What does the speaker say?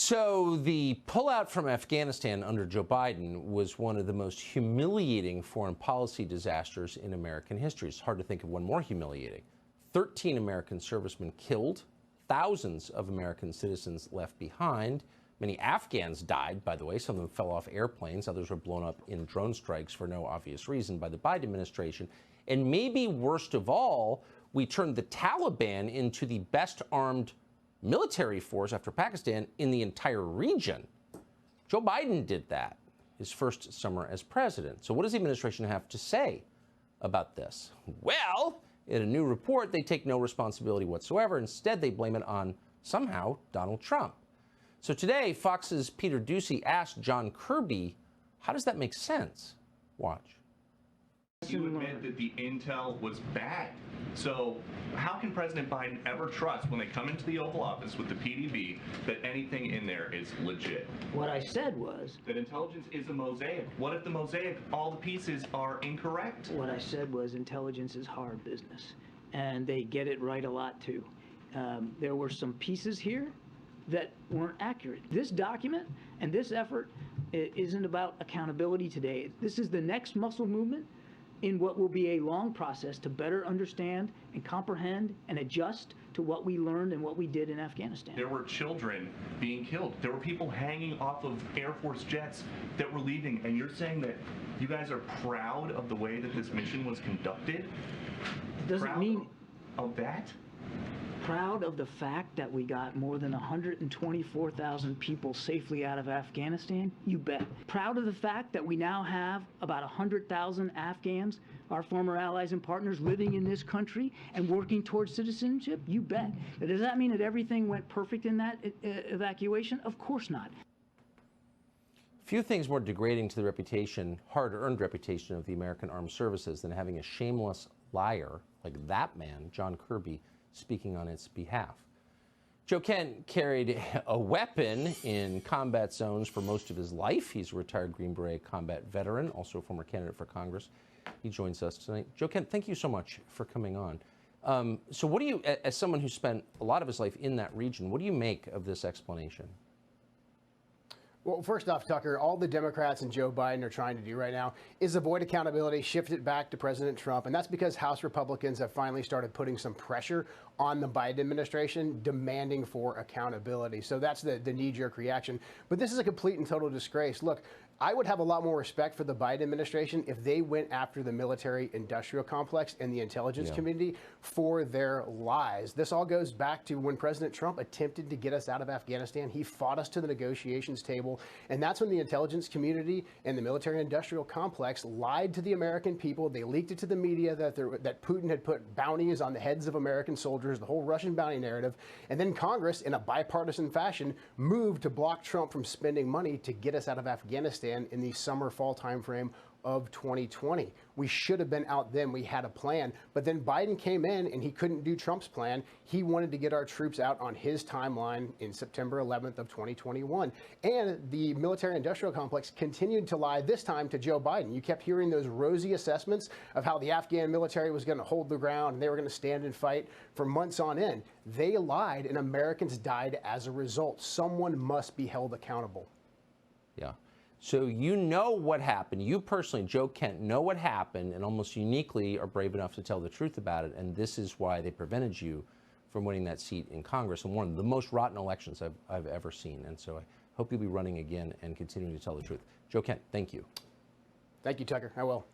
So the pullout from Afghanistan under Joe Biden was one of the most humiliating foreign policy disasters in American history. It's hard to think of one more humiliating. 13 American servicemen killed, thousands of American citizens left behind. Many Afghans died, by the way. Some of them fell off airplanes. Others were blown up in drone strikes for no obvious reason by the Biden administration. And maybe worst of all, we turned the Taliban into the best armed military force after Pakistan in the entire region. Joe Biden did that his first summer as president. So what does the administration have to say about this? Well, in a new report, they take no responsibility whatsoever. Instead, they blame it on, somehow, Donald Trump. So today, Fox's Peter Doocy asked John Kirby, how does that make sense? Watch. You admit that the intel was bad. So how can President Biden ever trust when they come into the Oval Office with the PDB that anything in there is legit? What I said was that intelligence is a mosaic. What if the mosaic, all the pieces are incorrect? What I said was intelligence is hard business, and they get it right a lot too. There were some pieces here that weren't accurate. This document and this effort isn't about accountability today. This is the next muscle movement in what will be a long process to better understand and comprehend and adjust to what we learned and what we did in Afghanistan. There were children being killed. There were people hanging off of Air Force jets that were leaving, and you're saying that you guys are proud of the way that this mission was conducted? Doesn't mean of that? Proud of the fact that we got more than 124,000 people safely out of Afghanistan? You bet. Proud of the fact that we now have about 100,000 Afghans, our former allies and partners, living in this country and working towards citizenship? You bet. Does that mean that everything went perfect in that evacuation? Of course not. Few things more degrading to the reputation, hard-earned reputation of the American Armed Services than having a shameless liar like that man, John Kirby, speaking on its behalf. Joe Kent carried a weapon in combat zones for most of his life. He's a retired Green Beret combat veteran, also a former candidate for Congress. He joins us tonight. Joe Kent, thank you so much for coming on. So what do you, as someone who spent a lot of his life in that region, what do you make of this explanation? Well, first off, Tucker, all the Democrats and Joe Biden are trying to do right now is avoid accountability, shift it back to President Trump. And that's because House Republicans have finally started putting some pressure on the Biden administration, demanding for accountability. So that's the knee-jerk reaction. But this is a complete and total disgrace. Look, I would have a lot more respect for the Biden administration if they went after the military-industrial complex and the intelligence community for their lies. This all goes back to when President Trump attempted to get us out of Afghanistan. He fought us to the negotiations table, and that's when the intelligence community and the military-industrial complex lied to the American people. They leaked it to the media that Putin had put bounties on the heads of American soldiers, the whole Russian bounty narrative, and then Congress, in a bipartisan fashion, moved to block Trump from spending money to get us out of Afghanistan in the summer-fall timeframe of 2020. We should have been out then. We had a plan. But then Biden came in and he couldn't do Trump's plan. He wanted to get our troops out on his timeline in September 11th of 2021. And the military-industrial complex continued to lie, this time to Joe Biden. You kept hearing those rosy assessments of how the Afghan military was going to hold the ground and they were going to stand and fight for months on end. They lied and Americans died as a result. Someone must be held accountable. Yeah. So you know what happened. You personally, Joe Kent, know what happened and almost uniquely are brave enough to tell the truth about it. And this is why they prevented you from winning that seat in Congress in one of the most rotten elections I've ever seen. And so I hope you'll be running again and continuing to tell the truth. Joe Kent, thank you. Thank you, Tucker. I will.